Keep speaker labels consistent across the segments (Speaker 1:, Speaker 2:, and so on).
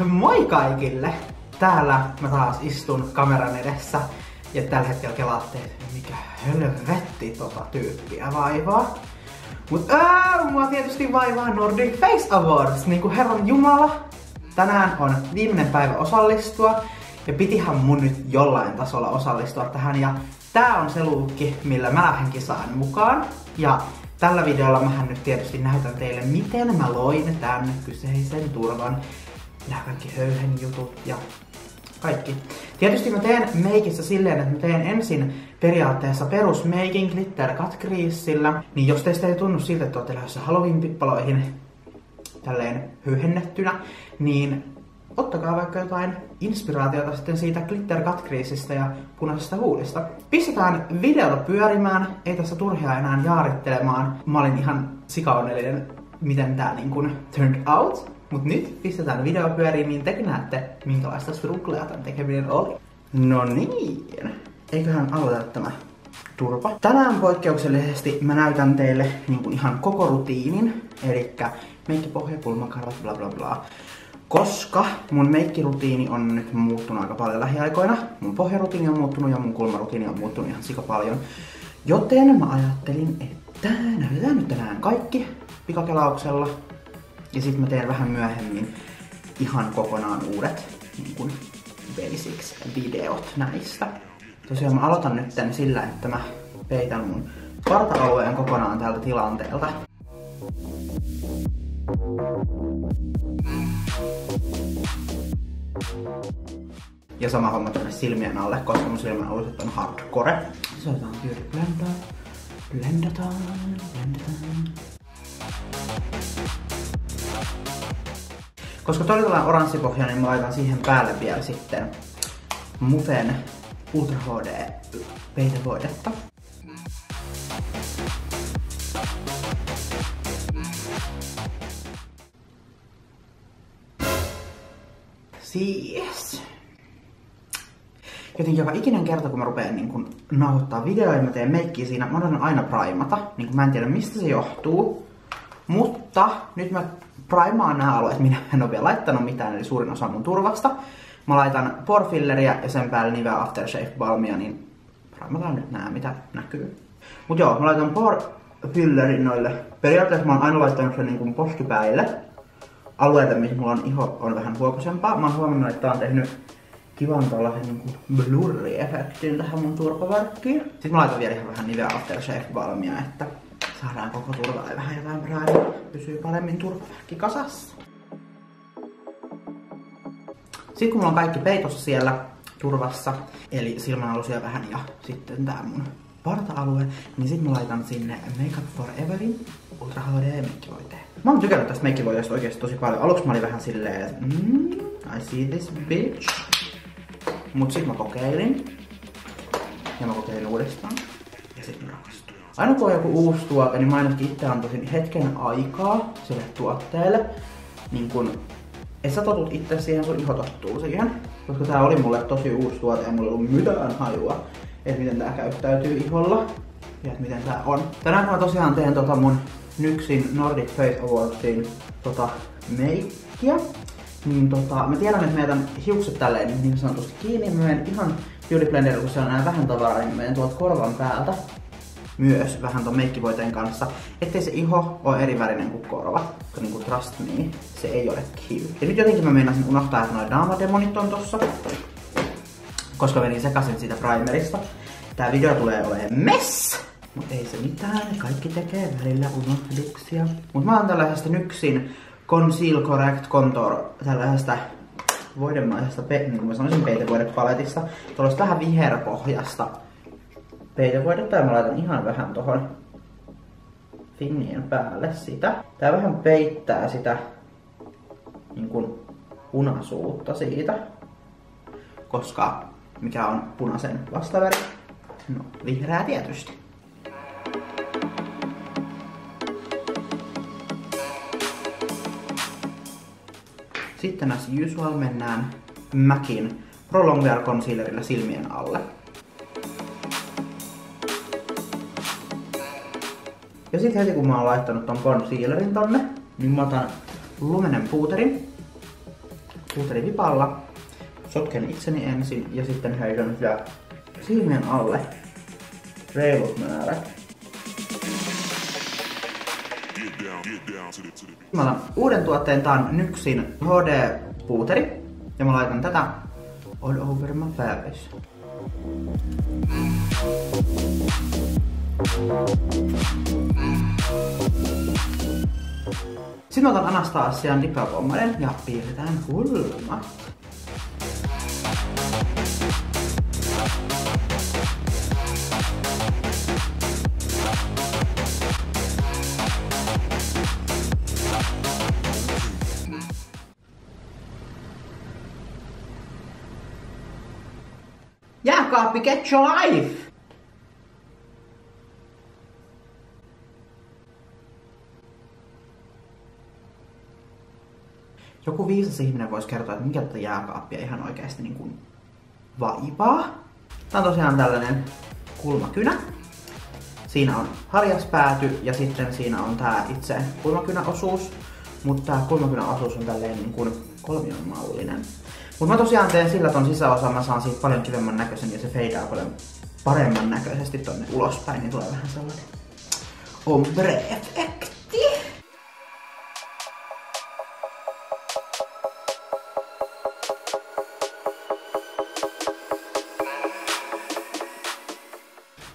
Speaker 1: Moi kaikille! Täällä mä taas istun kameran edessä ja tällä hetkellä kelaatte, että mikä helvetti tota tyyppiä vaivaa. Mut mua tietysti vaivaa Nordic Face Awards, niinku herran jumala. Tänään on viimeinen päivä osallistua ja pitihän mun nyt jollain tasolla osallistua tähän ja tää on se luukki, millä mä lähden kisaan mukaan. Ja tällä videolla mähän nyt tietysti näytän teille, miten mä loin tän kyseisen turvan. Nää kaikki höyhenjutut ja kaikki. Tietysti mä teen meikissä silleen, että mä teen ensin periaatteessa perusmeikin glitter cut creasella. Niin jos teistä ei tunnu siltä, että ootte lähdössä Halloween-pippaloihin tälleen höyhennettynä, niin ottakaa vaikka jotain inspiraatiota sitten siitä glitter cut creasesta ja punaisesta huulista. Pistetään videota pyörimään, ei tässä turhia enää jaarittelemaan. Mä olin ihan sikaonnellinen, miten tää niin kun turned out. Mut nyt pistetään video pyöriin, niin tekin näette, minkälaista strugglea tän tekeminen oli. No niin, eiköhän aloiteta tämä turpa. Tänään poikkeuksellisesti mä näytän teille niin kuin ihan koko rutiinin, elikkä meikki, pohja, kulmakarvat, bla bla bla. Koska mun meikkirutiini on nyt muuttunut aika paljon lähiaikoina, mun pohjarutiini on muuttunut ja mun kulmarutiini on muuttunut ihan sika paljon. Joten mä ajattelin, että näytetään nyt tänään kaikki pikakelauksella. Ja sit mä teen vähän myöhemmin ihan kokonaan uudet niin kuin basics-videot näistä. Tosiaan mä aloitan nyt sillä, että mä peitän mun parta-alueen kokonaan tältä tilanteelta. Ja sama homma tänne silmien alle, koska mun silmän alueet on hardcore. Se otetaan Beauty Blender. Blendataan. Koska todella oranssipohja, niin mä laitan siihen päälle vielä sitten Mufen Ultra HD peitevoidetta. Siis. Joten joka ikinen kerta, kun mä rupean niin kun nauhoittaa videoa ja mä teen meikkiä siinä, mä odotan aina primata. Niin mä en tiedä mistä se johtuu. Mutta nyt mä primaan nämä alueet, minä en ole vielä laittanut mitään, eli suurin osa mun turvasta. Mä laitan porefilleria ja sen päälle Nivea Aftershave Balmia, niin primataan nyt nää, mitä näkyy. Mut joo, mä laitan porefillerin noille. Periaatteessa mä oon aina laittanut sen niin kuin poskipäille. Alueelle, missä mulla on iho on vähän huokoisempaa. Mä oon huomannut, että tää on tehnyt kivan tollasen niin kuin blurri-efektin tähän mun turpavarkkiin. Sitten mä laitan vielä ihan vähän Nivea Aftershave Balmia, että saadaan koko turvaa ja vähän jotain prailla. Pysyy paremmin turvaväkki kasassa. Sitten kun mulla on kaikki peitossa siellä turvassa, eli silmänalusia vähän ja sitten tää mun parta-alue, niin sit mä laitan sinne Make Up Foreverin Ultra HD meikkivoiteen. Mä oon tykännyt tästä meikkivoiteesta oikeesti tosi paljon. Aluksi mä olin vähän silleen, I see this bitch. Mut sit mä kokeilin. Ja mä kokeilin uudestaan. Ja sit mä rakastuin. Aina kun on joku uusi tuote, niin mä ainakin itse antaisin hetken aikaa sille tuotteelle. Niin kun, et sä totut itse siihen, sun iho tottuu siihen. Koska tää oli mulle tosi uusi tuote ja mulla ei ollut mitään hajua, että miten tää käyttäytyy iholla. Ja et miten tää on. Tänään mä tosiaan teen mun NYXin Nordic Face Awardsin meikkiä. Niin mä tiedän, että meidän hiukset tälleen niin sanotusti kiinni. Mä menen ihan Beauty Blenderilla, kun siellä on vähän tavaraa, niin mä menen tuolta korvan päältä myös vähän ton meikkivoiteen kanssa, ettei se iho ole eri värinen kuin korva. Koska niinku trust me, se ei ole cute. Ja nyt jotenkin mä meinasin unohtaa, että noi Dama-demonit on tossa. Koska menin sekaisin siitä primerista. Tää video tulee olemaan mess! Mut ei se mitään, kaikki tekee välillä unohduksia. Mut mä oon tällaisesta NYXin Conceal Correct Contour tällaisesta voidemaisesta, niin kuin mä sanoisin, peitevoidepaletista. Tuollaista vähän viherpohjasta peitevoidetta ja mä laitan ihan vähän tohon finnien päälle sitä. Tää vähän peittää sitä niin kuin punaisuutta siitä. Koska mikä on punaisen vastaväri? No, vihreää tietysti. Sitten as usual mennään MACin Pro Longwear Concealerilla silmien alle. Ja sit heti kun mä oon laittanut ton concealerin tonne, niin mä otan lumenen puuterin vipalla, sotken itseni ensin ja sitten heitän sitä silmien alle reilut määrät. Mä otan uuden tuotteen, tää on NYXin HD-puuteri ja mä laitan tätä all over my face. Sitten mä otan Anastasian Diplopomaden ja piirretään kulmat. Jääkaappi, get your life! Joku viisas ihminen voisi kertoa, että mikä tätä jääkaappia ihan oikeasti niin kuin vaivaa. Tää on tosiaan tällainen kulmakynä. Siinä on harjas pääty ja sitten siinä on tää itse kulmakynäosuus. Mutta tää kulmakynäosuus on tälleen niin kuin kolmionmallinen. Mutta mä tosiaan teen sillä ton sisäosan, mä saan siitä paljon kivemman näköisen ja se feidaa paljon paremman näköisesti tonne ulospäin, niin tulee vähän sellainen ombre-efekti.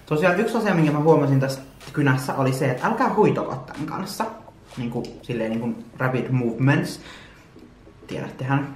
Speaker 1: Tosiaan yksi asia, minkä mä huomasin tässä kynässä oli se, että älkää huitoko tän kanssa. Silleen niinku rapid movements. Tiedättehän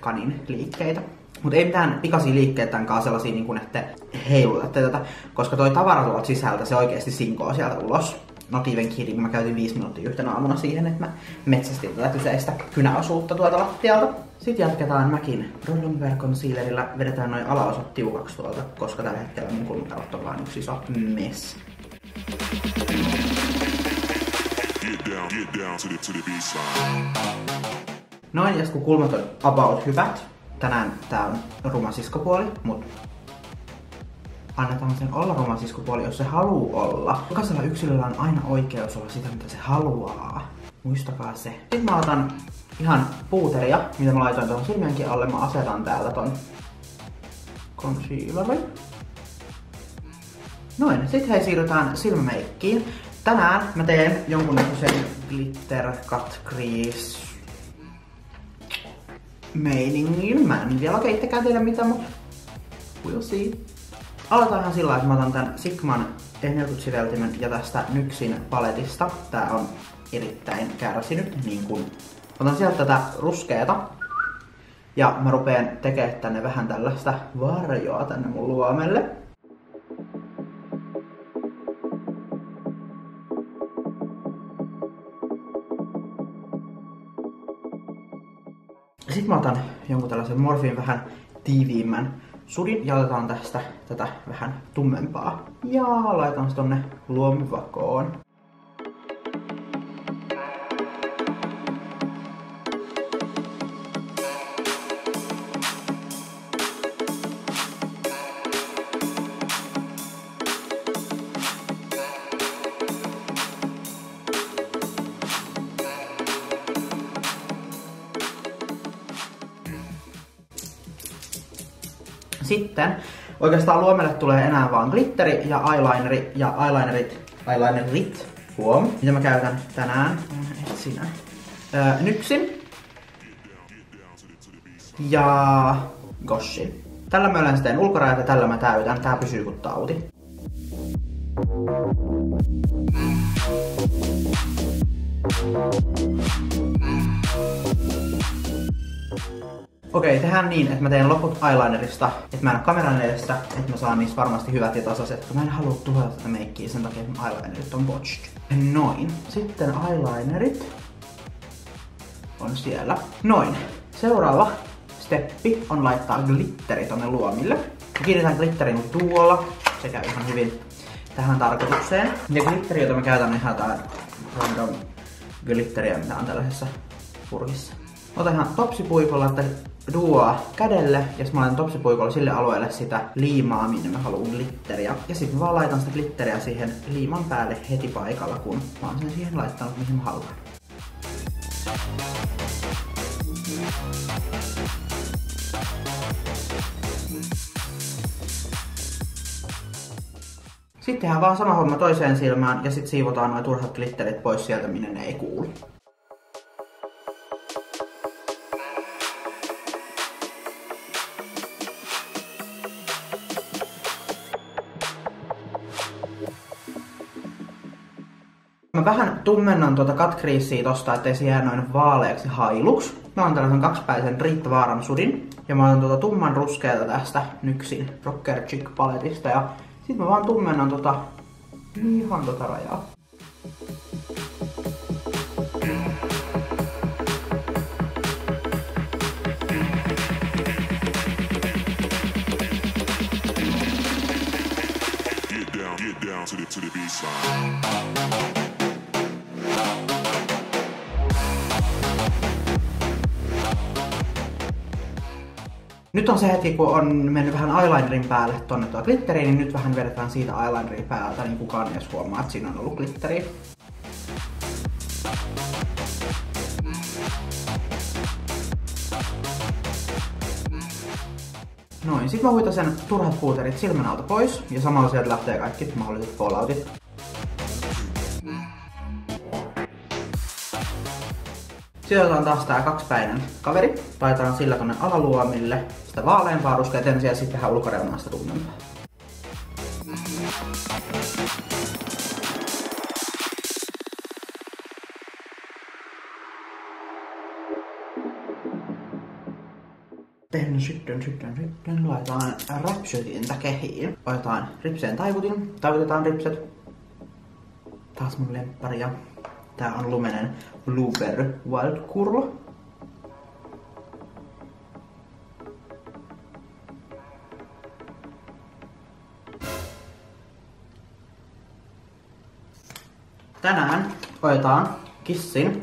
Speaker 1: kanin liikkeitä. Mutta ei mitään pikaisia liikkeitä tämän kanssa sellaisia, niin kuin, että heilutatte tätä, koska toi tavara tuolta sisältä, se oikeasti sinkoo sieltä ulos. Not even kidding, mä käytin 5 minuuttia yhtenä aamuna siihen, että mä metsästin tätä kyseistä kynäosuutta tuolta lattialta. Sitten jatketaan Macin Pro Longwear Concealerilla, vedetään noin alaosat tiukaksi tuolta, koska tällä hetkellä mun kulmakarvat on vaan yksi iso mess. Noin, ja kun kulmat on about hyvät, tänään tää on ruma siskopuoli, mut annetaan sen olla ruma siskopuoli, jos se haluu olla. Jokaisella yksilöllä on aina oikeus olla sitä, mitä se haluaa. Muistakaa se. Sitten mä otan ihan puuteria, mitä mä laitoin tuohon silmienkin alle. Mä asetan täältä ton concealerin. Noin, sit hei siirrytään silmämeikkiin. Tänään mä teen jonkunnäköisen glitter cut crease meiningin. Mä en vielä oikein itsekään tiedä mitä, mutta we'll see. Aloitetaan ihan sillä, että mä otan tän Sigman E40-siveltimen ja tästä NYXin paletista. Tää on erittäin kärsinyt, niin kun otan sieltä tätä ruskeeta. Ja mä rupeen tekemään tänne vähän tällaista varjoa tänne mun luomelle. Sitten mä otan jonkun tällaisen Morphin vähän tiiviimmän sudin ja otetaan tästä tätä vähän tummempaa. Ja laitan se tonne luomuvakoon. Sitten oikeastaan luomelle tulee enää vaan glitteri ja eyelineri ja eyelinerit, mitä mä käytän tänään, etsinä, NYXin ja Goshin. Tällä mä yleensä teen ulkorajat ja tällä mä täytän, tää pysyy kuin tauti. Okei, tehdään niin, että mä teen loput eyelinerista, että mä en ole kameran edessä, että mä saan niistä varmasti hyvät ja tasaiset, kun mä en halua tuhota tätä meikkiä sen takia, että mun eyelinerit on botched. Noin. Sitten eyelinerit on siellä. Noin. Seuraava steppi on laittaa glitteri tonne luomille. Mä kiinnitän glitterin tuolla, se käy ihan hyvin tähän tarkoitukseen. Ja glitteri, jota mä käytän, ihan tää random glitteriä, mitä on tällaisessa purkissa. Otan ihan topsipuikolla, että duoa kädelle ja mä laitan topsipuikolla sille alueelle sitä liimaa, minne mä haluan glitteriä. Ja sitten mä vaan laitan sitä glitteriä siihen liiman päälle heti paikalla, kun mä oon sen siihen laittanut, mihin mä haluan. Sitten tehdään vaan sama homma toiseen silmään ja sitten siivotaan nuo turhat glitterit pois sieltä, minne ne ei kuulu. Mä vähän tummennan tuota cut-creasea tosta, ettei se jää noin vaaleaksi hailuksi. Mä oon tällaisen kaksipäisen Riitta Vaaran sudin. Ja mä otan tuota tumman ruskeata tästä NYXin Rocker Chic paletista. Ja sit mä vaan tummennan ihan tota rajaa.
Speaker 2: Get down to the B-side.
Speaker 1: Nyt on se hetki, kun on mennyt vähän eyelinerin päälle tonne tuo glitteriin, niin nyt vähän vedetään siitä eyelinerin päältä, niin kukaan ei edes huomaa, että siinä on ollut glitteriä. Noin, sit mä huitasen turhat puuterit silmän alta pois, ja samalla sieltä lähtee kaikki mahdolliset falloutit. Sitten otetaan taas tää kaksipäinen kaveri. Laitetaan sillä tonne alaluomille sitä vaaleampaa ruskeaa ensin ja sitten vähän ulkoreunaa sitä tummempaa. Sitten laitetaan räpsytintä kehiin. Otetaan ripseen taivutin. Taivutetaan ripset. Taas mun lempparia. Tää on lumenen Blooper Wild Curl. Tänään otetaan Kissin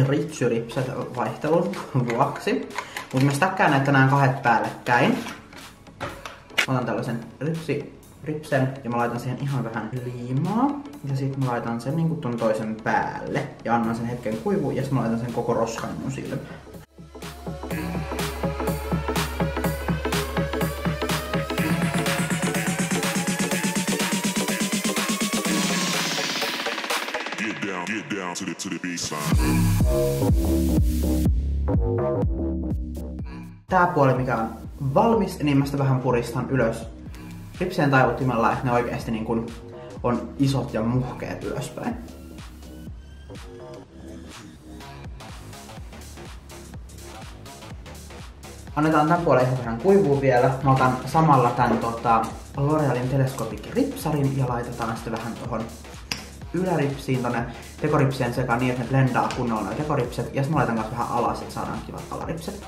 Speaker 1: ritsyripset vaihtelun vuoksi. Mutta mä stäkkään näitä tänään kahdet päällekkäin. Otan tällaisen ripsen ja mä laitan siihen ihan vähän liimaa. Ja sit mä laitan sen niinku ton toisen päälle. Ja annan sen hetken kuivua ja sit mä laitan sen koko roskan mun silmään.
Speaker 2: Get down to the B-side.
Speaker 1: Tää puoli, mikä on valmis, niin mä sitä vähän puristan ylös ripseen taivuttimella, että ne oikeesti niin kun on isot ja muhkeet ylöspäin. Annetaan tän puolen ihan vähän kuivua vielä. Mä otan samalla tän L'Orealin Telescopic ripsarin ja laitetaan sitten vähän tohon yläripsiin tonne tekoripsien sekaan niin, että ne blendaa kunnolla noi tekoripset. Ja sit mä laitan kanssa vähän alas, että saadaan kivat alaripset.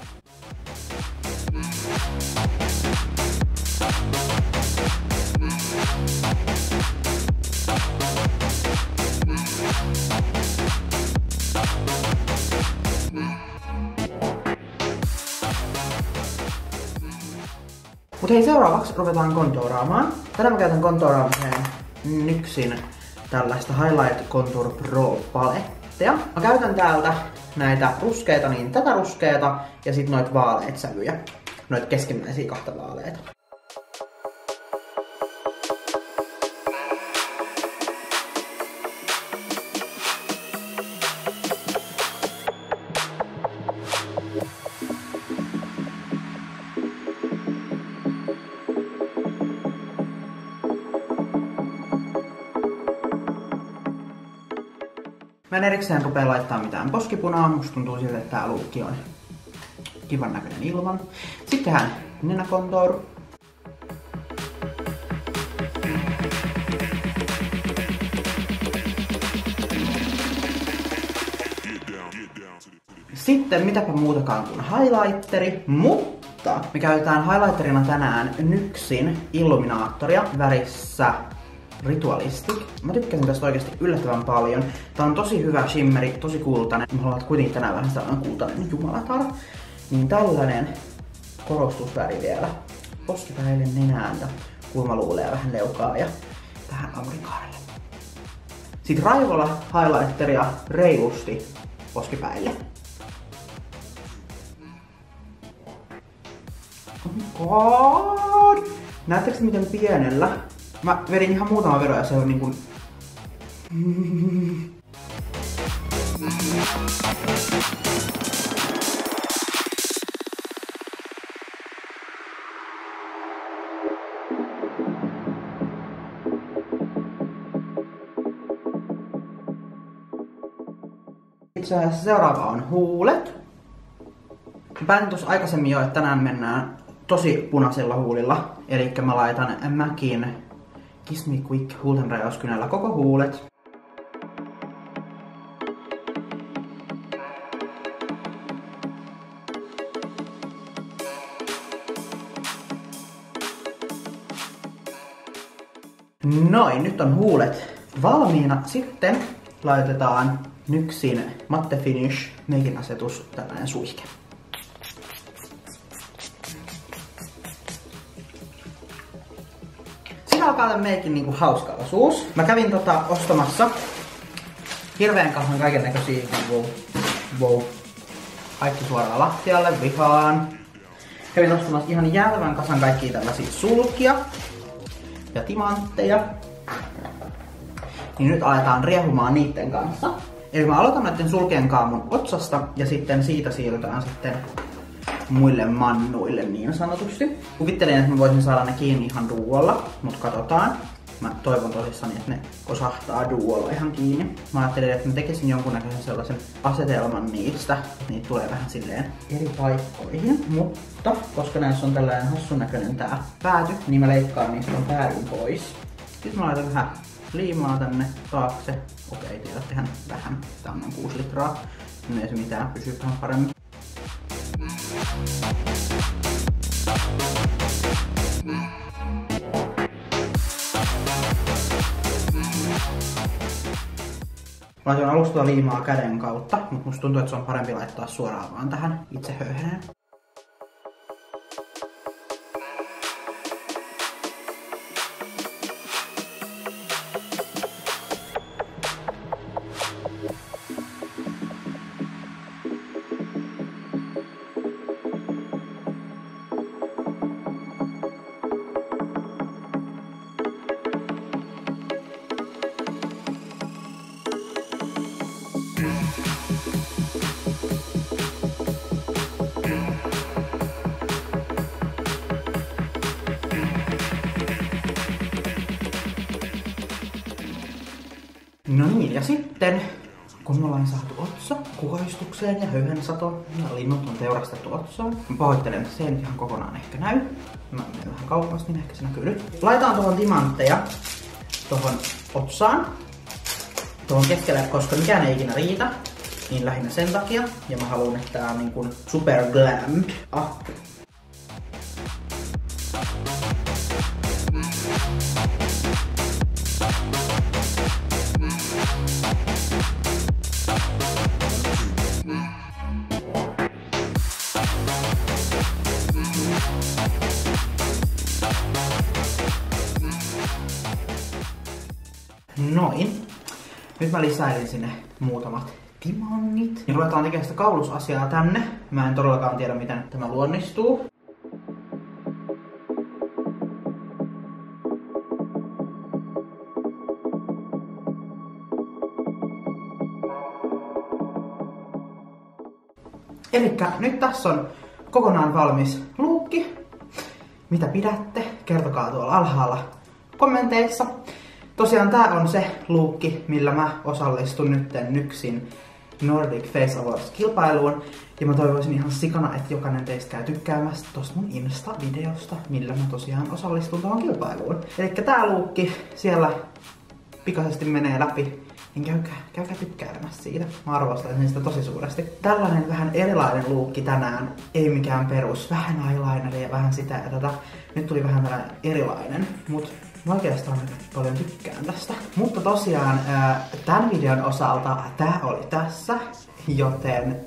Speaker 1: Mut hei, seuraavaksi ruvetaan kontouraamaan. Tänään mä käytän kontooraamiseen NYXin tällaista Highlight Contour Pro palettea. Mä käytän täältä näitä ruskeita, niin tätä ruskeata ja sit noit vaaleet sävyjä. Noit keskimmäisiä kahta vaaleita. Mä en erikseen rupea laittaa mitään poskipunaa, musta tuntuu siltä, että tää luukki on kivan näköinen ilman. Sitten tehdään nenäkontour. Sitten mitäpä muutakaan kuin highlighteri, mutta me käytetään highlighterina tänään NYXin Illuminaattoria värissä Ritualistic. Mä tykkäsin tästä oikeasti yllättävän paljon. Tää on tosi hyvä shimmeri, tosi kultainen. Mä haluan kuitenkin tänään vähän sellainen kultainen jumalatar. niin tällainen korostusväri vielä poskipäiden nenään ja kulmaluulle ja vähän leukaa ja tähän aurikaarelle. Sitten raivolla highlighteria reilusti poskipäille. Oh my god! Näettekö miten pienellä? Mä vedin ihan muutama vero ja se on niinkun... Itse asiassa seuraava on huulet. Päätin tuossa aikaisemmin jo, että tänään mennään tosi punaisilla huulilla. Elikkä mä laitan MACin Kiss Me Quick huultenrajauskynällä koko huulet. Noin, nyt on huulet valmiina. Sitten laitetaan NYXin Matte Finish Meikin asetus, tällainen suihke. Siinä alkaa tämän meikin niinku hauska osuus. Mä kävin ostamassa hirveän kauan kaikennäköisiä kaikki suoraan lattialle, vihaan. Kävin ostamassa ihan jäätävän kasan kaikkia tällaisia sulkia ja timantteja. Niin nyt aletaan riehumaan niitten kanssa. Eli mä aloitan näiden sulkien kanssa mun otsasta ja sitten siitä siirrytään sitten muille mannuille niin sanotusti. Kuvittelin, että mä voisin saada ne kiinni ihan duolla, mutta katsotaan. Mä toivon tosissani, että ne kosahtaa duolla ihan kiinni. Mä ajattelin, että mä tekisin jonkunnäköisen sellaisen asetelman niistä, että niitä tulee vähän silleen eri paikkoihin. Mutta koska näissä on tällainen hassun näköinen tää pääty, niin mä leikkaan niistä ton päädyn pois. Sitten mä laitan vähän liimaa tänne taakse. Okei, tiedättehän vähän. Tää on noin 6 litraa. No ei se mitään, pysyy vähän paremmin. Laitan alusta liimaa käden kautta, mutta musta tuntuu, että se on parempi laittaa suoraan vaan tähän itse höyheneen. No niin, ja sitten kun me ollaan saatu otsa kukoistukseen ja höyhensatoon ja linnut on teurastettu otsaan, mä pahoittelen, että se ei nyt ihan kokonaan ehkä näy. Mä menen vähän kauemmas, niin ehkä se näkyy nyt. Laitetaan tuohon timantteja tuohon otsaan, tuohon keskelle, koska mikään ei ikinä riitä, niin lähinnä sen takia. Ja mä haluan, että tää on niin kuin super glammed. Noin. Nyt mä lisäilin sinne muutamat timangit. Niin ruvetaan tekemään sitä kaulusasiaa tänne. Mä en todellakaan tiedä, miten tämä luonnistuu. Elikkä nyt tässä on kokonaan valmis luukki. Mitä pidätte? Kertokaa tuolla alhaalla kommenteissa. Tosiaan tää on se luukki, millä mä osallistun nytten NYXin Nordic Face Awards-kilpailuun. Ja mä toivoisin ihan sikana, että jokainen teistä käy tykkäämässä tosta mun Insta-videosta, millä mä tosiaan osallistun tuohon kilpailuun. Elikkä tää luukki siellä pikaisesti menee läpi, niin käykää tykkäämässä siitä. Mä arvostan sitä tosi suuresti. Tällainen vähän erilainen luukki tänään, ei mikään perus. Vähän eyelineria ja vähän sitä ja tätä. Nyt tuli vähän tällainen erilainen, mut mä oikeastaan paljon tykkään tästä. Mutta tosiaan tämän videon osalta tää oli tässä, joten